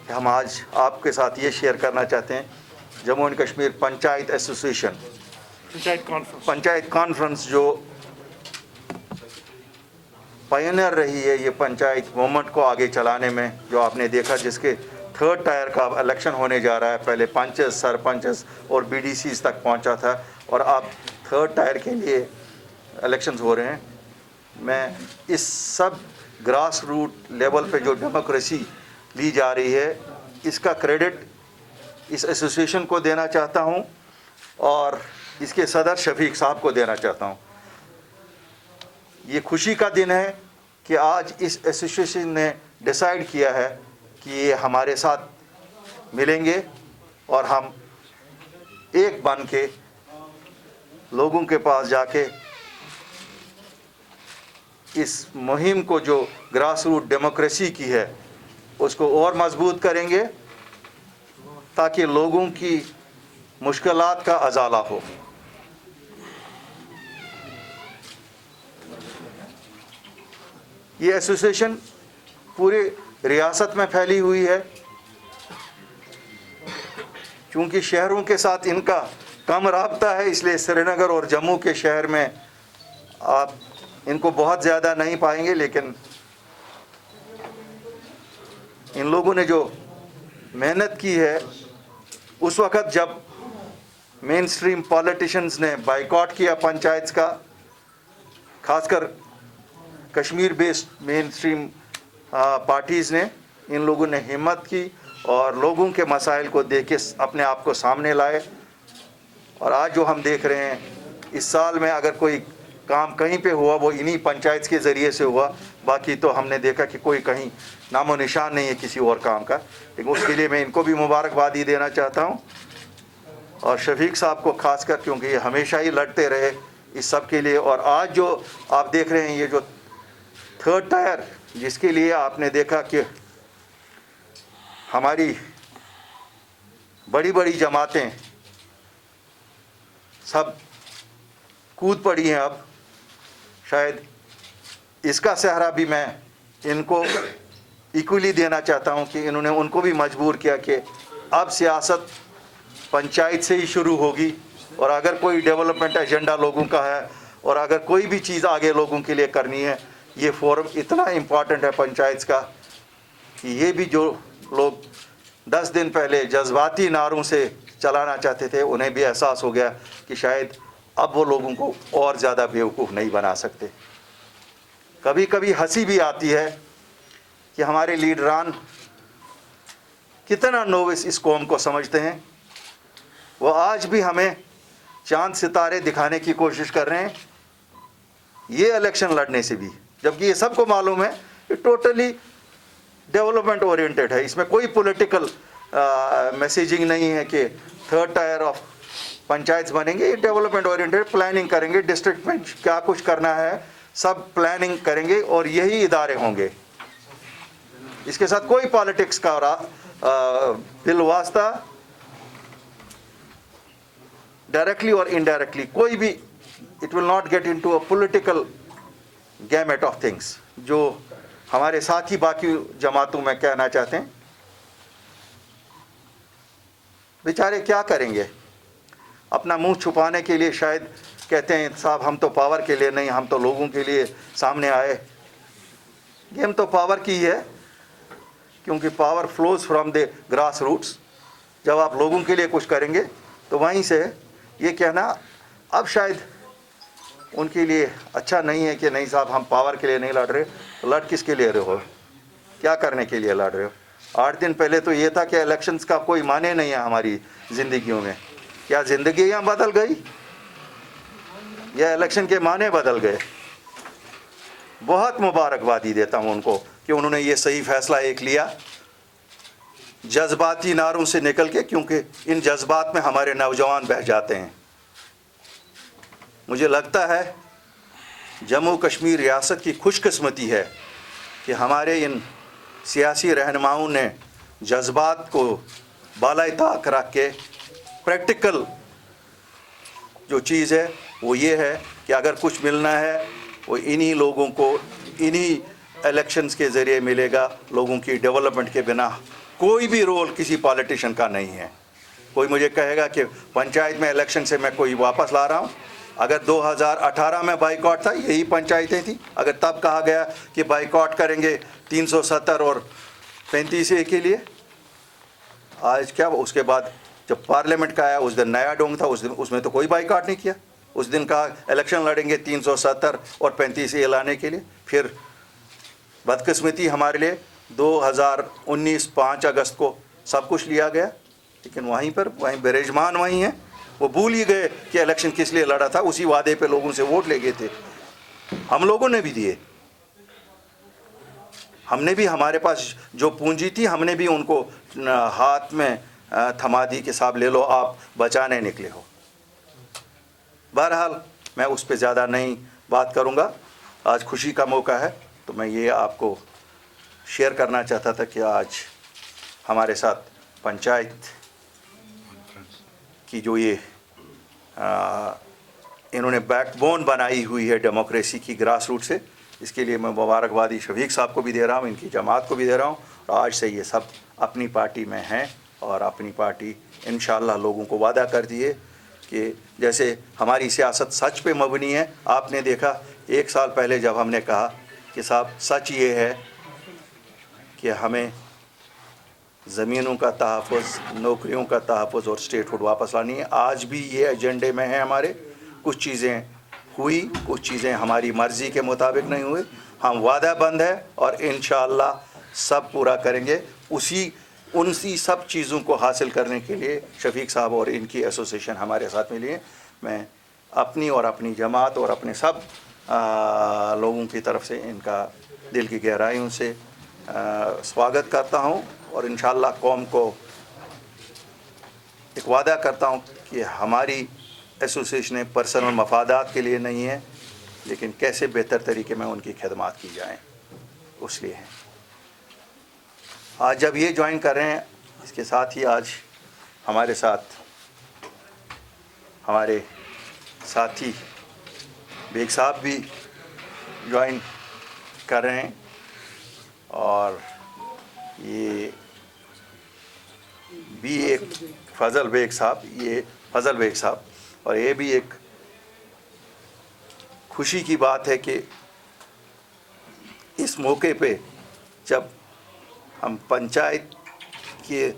ہم آج آپ کے ساتھ یہ شیئر کرنا چاہتے ہیں Jammu and Kashmir panchayat association panchayat conference جو پائنیئر رہی ہے یہ پنچایت موومنٹ کو آگے چلانے میں، جو آپ نے دیکھا جس کے تھرڈ ٹائر کا الیکشن ہونے جا رہا ہے. پہلے پنچز، سرپنچز اور بی ڈی سیز تک پہنچا تھا اور اب تھرڈ ٹائر کے لیے الیکشنز ہو رہے ہیں. میں اس سب گراس روٹ لیول پہ جو ڈیموکریسی لی جا رہی ہے اس کا کریڈٹ اس ایسوسیشن کو دینا چاہتا ہوں اور اس کے صدر شفیق صاحب کو دینا چاہتا ہوں. یہ خوشی کا دن ہے کہ آج اس ایسوسیشن نے ڈیسائیڈ کیا ہے کہ یہ ہمارے ساتھ ملیں گے اور ہم ایک بن کے لوگوں کے پاس جا کے اس مہم کو جو گراس روٹ ڈیموکریسی کی ہے اس کو اور مضبوط کریں گے تاکہ لوگوں کی مشکلات کا ازالہ ہو. یہ ایسوسیشن پورے ریاست میں پھیلی ہوئی ہے. چونکہ شہروں کے ساتھ ان کا کم رابطہ ہے اس لیے سری نگر اور جموں کے شہر میں آپ ان کو بہت زیادہ نہیں پائیں گے، لیکن ان لوگوں نے جو محنت کی ہے اس وقت جب مین سٹریم پالیٹیشنز نے بائیکاٹ کیا پنچایتس کا، خاص کر کشمیر بیسڈ مین سٹریم پارٹیز نے، ان لوگوں نے ہمت کی اور لوگوں کے مسائل کو دیکھ کے اپنے آپ کو سامنے لائے. اور آج جو ہم دیکھ رہے ہیں اس سال میں اگر کوئی کام کہیں پہ ہوا وہ انہی پنچایت کے ذریعے سے ہوا، باقی تو ہم نے دیکھا کہ کوئی کہیں نام و نشان نہیں ہے کسی اور کام کا. لیکن اس کے لیے میں ان کو بھی مبارکبادی دینا چاہتا ہوں اور شفیق صاحب کو خاص کر، کیونکہ یہ ہمیشہ ہی لڑتے رہے اس سب کے لیے. اور آج جو آپ دیکھ رہے ہیں یہ جو تھرڈ ٹائر جس کے لیے آپ نے دیکھا کہ ہماری بڑی بڑی جماعتیں سب کود پڑی ہیں، اب شاید اس کا سہرا بھی میں ان کو ایکولی دینا چاہتا ہوں کہ انہوں نے ان کو بھی مجبور کیا کہ اب سیاست پنچایت سے ہی شروع ہوگی. اور اگر کوئی ڈیولپمنٹ ایجنڈا لوگوں کا ہے اور اگر کوئی بھی چیز آگے لوگوں کے لیے کرنی ہے، یہ فورم اتنا امپورٹنٹ ہے پنچایت کا کہ یہ بھی جو لوگ 10 دن پہلے جذباتی نعروں سے چلانا چاہتے تھے انہیں بھی احساس ہو گیا کہ شاید اب وہ لوگوں کو اور زیادہ بیوقوف نہیں بنا سکتے. کبھی کبھی ہنسی بھی آتی ہے کہ ہمارے لیڈران کتنا نووس اس قوم کو سمجھتے ہیں. وہ آج بھی ہمیں چاند ستارے دکھانے کی کوشش کر رہے ہیں یہ الیکشن لڑنے سے بھی، جبکہ یہ سب کو معلوم ہے کہ ٹوٹلی ڈیولپمنٹ اورینٹڈ ہے. اس میں کوئی پولیٹیکل میسیجنگ نہیں ہے کہ تھرڈ ٹائر آف پنچایتس بنیں گے. یہ ڈیولپمنٹ اورینٹڈ پلاننگ کریں گے، ڈسٹرکٹ میں کیا کچھ کرنا ہے سب پلاننگ کریں گے اور یہی ادارے ہوں گے. اس کے ساتھ کوئی پالیٹکس کا بالواسطہ ڈائریکٹلی اور انڈائریکٹلی کوئی بھی it will not get into a political gamut of things, جو ہمارے ساتھی باقی جماعتوں میں کہنا چاہتے ہیں. بیچارے کیا کریں گے؟ اپنا منہ چھپانے کے لیے شاید کہتے ہیں صاحب ہم تو پاور کے لیے نہیں، ہم تو لوگوں کے لیے سامنے آئے. گیم تو پاور کی ہی ہے، کیونکہ power flows from the grass roots. جب آپ لوگوں کے لیے کچھ کریں گے تو وہیں سے یہ کہنا اب شاید ان کے لیے اچھا نہیں ہے کہ نہیں صاحب ہم پاور کے لیے نہیں لڑ رہے. لڑ کس کے لیے رہے ہو؟ क्या करने के लिए लड़ रहे हो? 8 दिन पहले तो ये था कि इलेक्शंस का कोई माने नहीं है हमारी ज़िंदगियों में। क्या ज़िंदगियाँ बदल गई या इलेक्शन के माने बदल गए? बहुत मुबारकबादी देता हूँ उनको कि उन्होंने ये सही फैसला एक लिया, जज्बाती नारों से निकल के, क्योंकि इन जज्बात में हमारे नौजवान बह जाते हैं। मुझे लगता है जम्मू कश्मीर रियासत की खुशकिस्मती है कि हमारे इन सियासी रहनुमाओं ने जज्बात को बाला ताक रख के प्रैक्टिकल जो चीज़ है वो ये है कि अगर कुछ मिलना है वो इन्हीं लोगों को, इन्हीं इलेक्शंस के ज़रिए मिलेगा। लोगों की डेवलपमेंट के बिना कोई भी रोल किसी पॉलिटिशियन का नहीं है। कोई मुझे कहेगा कि पंचायत में इलेक्शन से मैं कोई वापस ला रहा हूँ, अगर 2018 में बाइकआउट था, यही पंचायतें थी, अगर तब कहा गया कि बाइकआउट करेंगे 370 और 35A के लिए, आज क्या, उसके बाद जब पार्लियामेंट का आया उस दिन नया डोंग था, उस दिन उसमें तो कोई बाइकआउट नहीं किया। उस दिन कहा इलेक्शन लड़ेंगे 370 और 35A लाने के लिए। फिर बदकिस्मती हमारे लिए 2019 5 अगस्त को सब कुछ लिया गया, लेकिन वहीं बेरेजमान वहीं हैं। वो भूल ही गए कि इलेक्शन किस लिए लड़ा था। उसी वादे पे लोगों से वोट ले गए थे, हम लोगों ने भी दिए। हमने भी, हमारे पास जो पूंजी थी हमने भी उनको हाथ में थमा दी कि साहब ले लो, आप बचाने निकले हो। बहरहाल मैं उस पर ज़्यादा नहीं बात करूँगा। आज खुशी का मौका है तो मैं ये आपको शेयर करना चाहता था कि आज हमारे साथ पंचायत की जो ये इन्होंने बैकबोन बनाई हुई है डेमोक्रेसी की ग्रास रूट से, इसके लिए मैं मुबारकबादी शफीक साहब को भी दे रहा हूँ, इनकी जमात को भी दे रहा हूँ। और आज से ये सब अपनी पार्टी में हैं और अपनी पार्टी इंशाअल्लाह लोगों को वादा कर दिए कि जैसे हमारी सियासत सच पे मबनी है। आपने देखा 1 साल पहले जब हमने कहा कि साहब सच ये है कि हमें ज़मीनों का तहफ़्फ़ुज़, नौकरियों का तहफ़्फ़ुज़ और स्टेटहुड वापस लानी है। आज भी ये एजेंडे में है हमारे। कुछ चीज़ें हुई, कुछ चीज़ें हमारी मर्ज़ी के मुताबिक नहीं हुई। हम वादाबंद है और इंशाअल्लाह सब पूरा करेंगे। उनसी सब चीज़ों को हासिल करने के लिए शफीक साहब और इनकी एसोसिएशन हमारे साथ मिली है। मैं अपनी और अपनी जमात और अपने सब लोगों की तरफ से इनका दिल की गहराइयों से स्वागत करता हूँ और इंशाअल्लाह कौम को एक वादा करता हूँ कि हमारी एसोसिएशन पर्सनल मफादात के लिए नहीं है, लेकिन कैसे बेहतर तरीके में उनकी खिदमत की जाएँ उस लिए है। आज जब ये ज्वाइन कर रहे हैं, इसके साथ ही आज हमारे साथ हमारे साथी बेग साहब भी ज्वाइन कर रहे हैं और ये भी एक फजल बेग साहब, और ये भी एक खुशी की बात है कि इस मौके पे जब हम पंचायत के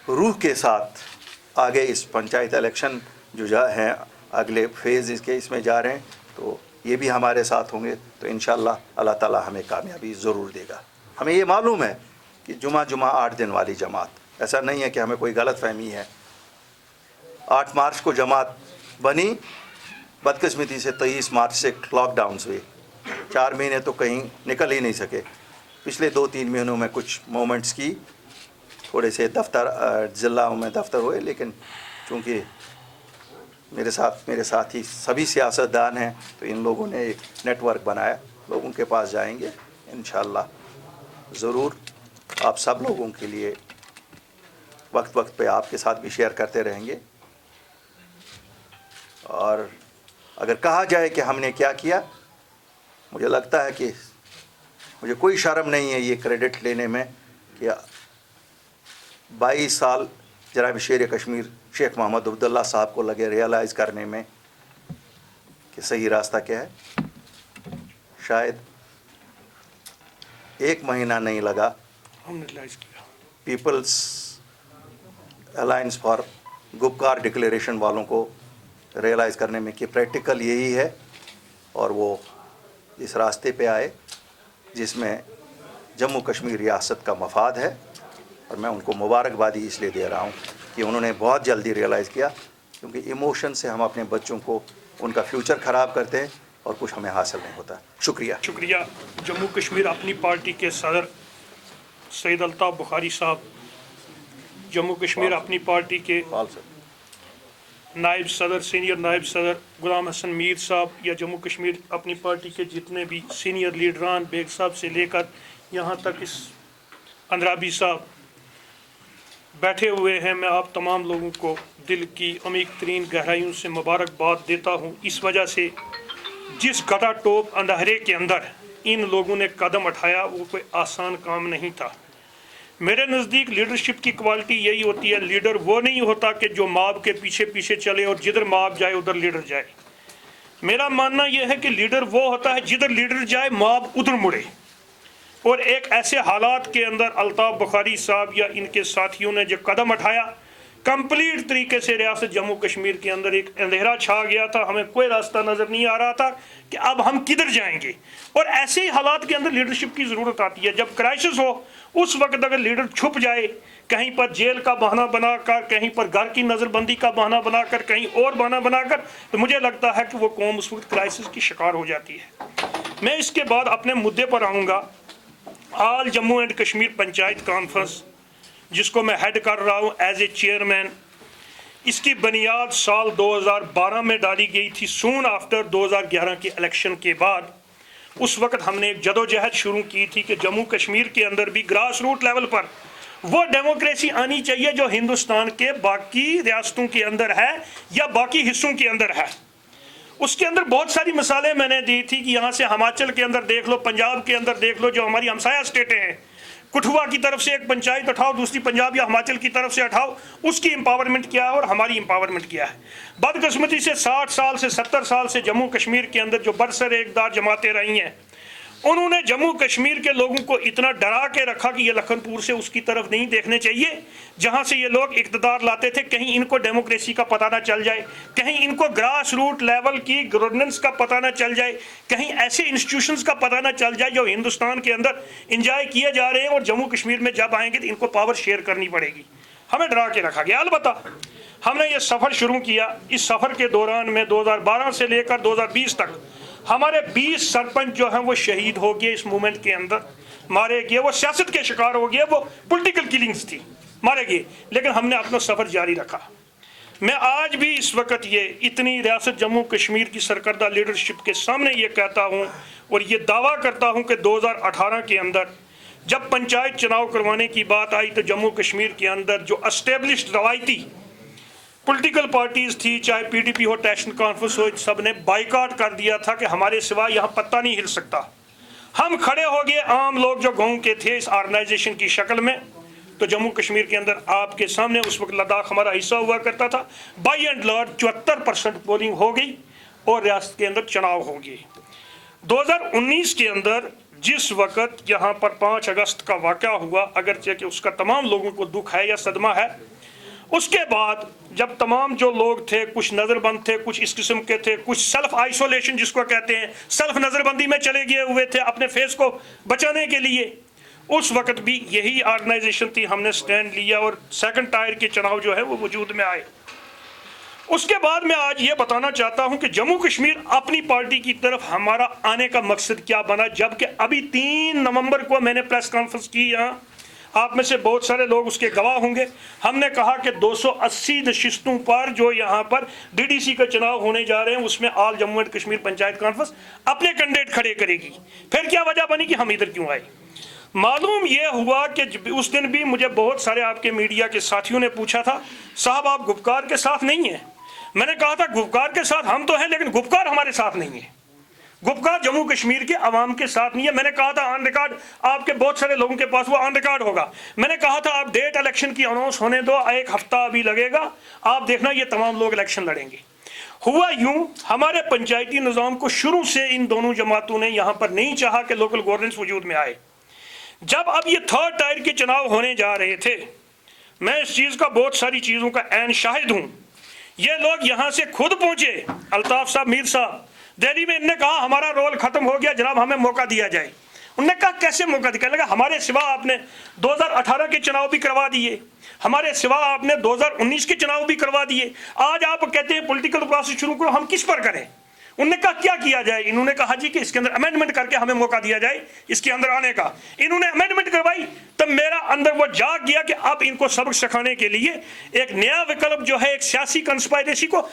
रूह के साथ आगे इस पंचायत इलेक्शन जो हैं अगले फेज़ इसमें जा रहे हैं, तो ये भी हमारे साथ होंगे, तो इंशाअल्लाह अल्लाह ताला हमें कामयाबी ज़रूर देगा। हमें ये मालूम है कि जुमा 8 दिन वाली जमात, ऐसा नहीं है कि हमें कोई गलत फहमी है। 8 मार्च को जमात बनी, बदकिस्मती से 23 मार्च से लॉकडाउन हुए, 4 महीने तो कहीं निकल ही नहीं सके। पिछले 2-3 महीनों में कुछ मोमेंट्स की, थोड़े से दफ्तर ज़िलों में दफ्तर हुए, लेकिन चूँकि मेरे साथ ही सभी सियासतदान हैं, तो इन लोगों ने एक नेटवर्क बनाया, लोगों के पास जाएंगे इंशाअल्लाह ज़रूर। आप सब लोगों के लिए वक्त पे आपके साथ भी शेयर करते रहेंगे। और अगर कहा जाए कि हमने क्या किया, मुझे लगता है कि मुझे कोई शर्म नहीं है ये क्रेडिट लेने में कि 22 साल जनाब शेर कश्मीर शेख मोहम्मद अब्दुल्ला साहब को लगे रियलाइज़ करने में कि सही रास्ता क्या है। शायद 1 महीना नहीं लगा हमने रियलाइज़ किया, पीपल्स अलायंस फॉर गुपकार डिक्लेरेशन वालों को रियलाइज़ करने में कि प्रैक्टिकल यही है, और वो इस रास्ते पे आए जिसमें जम्मू कश्मीर रियासत का मफाद है और मैं उनको मुबारकबादी इसलिए दे रहा हूँ कि उन्होंने बहुत जल्दी रियलाइज़ किया, क्योंकि इमोशन से हम अपने बच्चों को उनका फ्यूचर ख़राब करते हैं और कुछ हमें हासिल नहीं होता। शुक्रिया। जम्मू कश्मीर अपनी पार्टी के सदर सैयद अल्ताफ़ बुखारी साहब, जम्मू कश्मीर अपनी पार्टी के नायब सदर, सीनियर नायब सदर गुलाम हसन मीर साहब, या जम्मू कश्मीर अपनी पार्टी के जितने भी सीनियर लीडरान बेग साहब से लेकर यहाँ तक इस अंद्राबी साहब बैठे हुए हैं, मैं आप तमाम लोगों को दिल की अमीक तरीन गहराइयों से मुबारकबाद देता हूँ। इस वजह से जिस गदा टोप अंधेरे के अंदर इन लोगों ने कदम उठाया वो कोई आसान काम नहीं था। मेरे नज़दीक लीडरशिप की क्वालिटी यही होती है, लीडर वो नहीं होता कि जो माब के पीछे पीछे चले और जिधर माब जाए उधर लीडर जाए। मेरा मानना यह है कि लीडर वो होता है जिधर लीडर जाए माब उधर मुड़े। और एक ऐसे हालात के अंदर अल्ताफ़ बुखारी साहब या इनके साथियों ने जो कदम उठाया, कंप्लीट तरीके से रियासत जम्मू कश्मीर के अंदर एक अंधेरा छा गया था। हमें कोई रास्ता नज़र नहीं आ रहा था कि अब हम किधर जाएंगे। और ऐसे ही हालात के अंदर लीडरशिप की ज़रूरत आती है। जब क्राइसिस हो उस वक्त अगर लीडर छुप जाए, कहीं पर जेल का बहाना बनाकर, कहीं पर घर की नज़रबंदी का बहाना बनाकर, कहीं और बहाना बनाकर, तो मुझे लगता है कि वो कौम उस वक्त क्राइसिस की शिकार हो जाती है। मैं इसके बाद अपने मुद्दे पर आऊँगा। All Jammu and Kashmir panchayat conference, जिसको मैं हेड कर रहा हूँ एज ए चेयरमैन, इसकी बुनियाद साल 2012 में डाली गई थी, सून आफ्टर 2011 के इलेक्शन के बाद। उस वक्त हमने एक जदोजहद शुरू की थी कि जम्मू कश्मीर के अंदर भी ग्रास रूट लेवल पर वो डेमोक्रेसी आनी चाहिए जो हिंदुस्तान के बाकी रियासतों के अंदर है या बाकी हिस्सों के अंदर है। उसके अंदर बहुत सारी मिसालें मैंने दी थी कि यहाँ से हिमाचल के अंदर देख लो, पंजाब के अंदर देख लो, जो हमारी हमसाया स्टेटें हैं, कठुआ की तरफ से एक पंचायत उठाओ, दूसरी पंजाब या हिमाचल की तरफ से उठाओ, उसकी एम्पावरमेंट क्या है और हमारी एम्पावरमेंट क्या है। बदकिस्मती से 60 साल से 70 साल से जम्मू कश्मीर के अंदर जो बरसर एकदार जमातें रही हैं, उन्होंने जम्मू कश्मीर के लोगों को इतना डरा के रखा कि ये लखनपुर से उसकी तरफ नहीं देखने चाहिए जहाँ से ये लोग इक़्तिदार लाते थे। कहीं इनको डेमोक्रेसी का पता ना चल जाए, कहीं इनको ग्रास रूट लेवल की गवर्नेंस का पता ना चल जाए, कहीं ऐसे इंस्टीट्यूशंस का पता ना चल जाए जो हिंदुस्तान के अंदर इंजॉय किए जा रहे हैं, और जम्मू कश्मीर में जब आएंगे तो इनको पावर शेयर करनी पड़ेगी। हमें डरा के रखा गया। अलबत्ता हमने ये सफ़र शुरू किया। इस सफ़र के दौरान में 2012 से लेकर 2020 तक हमारे 20 सरपंच जो हैं वो शहीद हो गए, इस मूवमेंट के अंदर मारे गए, वो सियासत के शिकार हो गए, वो पॉलिटिकल किलिंग्स थी, मारे गए। लेकिन हमने अपना सफ़र जारी रखा। मैं आज भी इस वक्त ये इतनी रियासत जम्मू कश्मीर की सरकर्दा लीडरशिप के सामने ये कहता हूँ और ये दावा करता हूँ कि 2018 के अंदर जब पंचायत चुनाव करवाने की बात आई तो जम्मू कश्मीर के अंदर जो एस्टेब्लिश्ड रवायती पॉलिटिकल पार्टीज थी, चाहे पीडीपी हो, नेशनल कॉन्फ्रेंस हो, सब ने बाइकआउट कर दिया था कि हमारे सिवा यहाँ पत्ता नहीं हिल सकता। हम खड़े हो गए, आम लोग जो गाँव के थे, इस ऑर्गेनाइजेशन की शक्ल में। तो जम्मू कश्मीर के अंदर आपके सामने उस वक्त लद्दाख हमारा हिस्सा हुआ करता था, बाई एंड लार्ज 74% पोलिंग हो गई और रियासत के अंदर चुनाव हो गए। 2019 के अंदर जिस वक्त यहाँ पर 5 अगस्त का वाक़या हुआ, अगरचे कि उसका तमाम लोगों को दुख है या सदमा है, उसके बाद जब तमाम जो लोग थे, कुछ नज़रबंद थे, कुछ इस किस्म के थे, कुछ सेल्फ आइसोलेशन जिसको कहते हैं, सेल्फ नज़रबंदी में चले गए हुए थे अपने फेस को बचाने के लिए, उस वक्त भी यही ऑर्गेनाइजेशन थी, हमने स्टैंड लिया और सेकंड टायर के चुनाव जो है वो वजूद में आए। उसके बाद मैं आज ये बताना चाहता हूँ कि जम्मू कश्मीर अपनी पार्टी की तरफ हमारा आने का मकसद क्या बना। जबकि अभी 3 नवंबर को मैंने प्रेस कॉन्फ्रेंस की, यहाँ आप में से बहुत सारे लोग उसके गवाह होंगे। हमने कहा कि 280 नशिस्तों पर जो यहाँ पर डीडीसी का चुनाव होने जा रहे हैं, उसमें all Jammu and Kashmir panchayat conference अपने कैंडिडेट खड़े करेगी। फिर क्या वजह बनी कि हम इधर क्यों आए? मालूम यह हुआ कि उस दिन भी मुझे बहुत सारे आपके मीडिया के साथियों ने पूछा था, साहब आप गुपकार के साथ नहीं हैं। मैंने कहा था गुपकार के साथ हम तो हैं, लेकिन गुपकार हमारे साथ नहीं है। गुपकार जम्मू कश्मीर के अवाम के साथ नहीं है। मैंने कहा था ऑन रिकॉर्ड, आपके बहुत सारे लोगों के पास वो ऑन रिकॉर्ड होगा, मैंने कहा था आप डेट इलेक्शन की अनाउंस होने दो, 1 हफ्ता अभी लगेगा, आप देखना ये तमाम लोग इलेक्शन लड़ेंगे। हुआ यूं, हमारे पंचायती निज़ाम को शुरू से इन दोनों जमातों ने यहाँ पर नहीं चाहा कि लोकल गवर्नेंस वजूद में आए। जब अब ये 3rd टायर के चुनाव होने जा रहे थे, मैं इस चीज़ का बहुत सारी चीज़ों का ऐन शाहिद हूँ। ये लोग यहाँ से खुद पहुँचे, अल्ताफ़ साहब, मीर साहब दिल्ली में, इनने कहा हमारा रोल ख़त्म हो गया जनाब, हमें मौका दिया जाए। انہوں نے کہا کیسے موقع دیا؟ کہنے لگا ہمارے سوا آپ نے 2018 کے چناؤ بھی کروا دیے، ہمارے سوا آپ نے 2019 کے چناؤ بھی کروا دیے، آج آپ کہتے ہیں پولیٹیکل پروسیس شروع کرو، ہم کس پر کریں؟ انہوں نے کہا کیا کیا جائے؟ انہوں نے کہا جی کہ اس کے اندر امینڈمنٹ کر کے ہمیں موقع دیا جائے اس کے اندر آنے کا۔ انہوں نے امینڈمنٹ کروائی، تب میرا اندر وہ جاگ گیا کہ اب ان کو سبق سکھانے کے لیے ایک نیا وکلپ جو ہے ایک سیاسی کنسپائریسی کو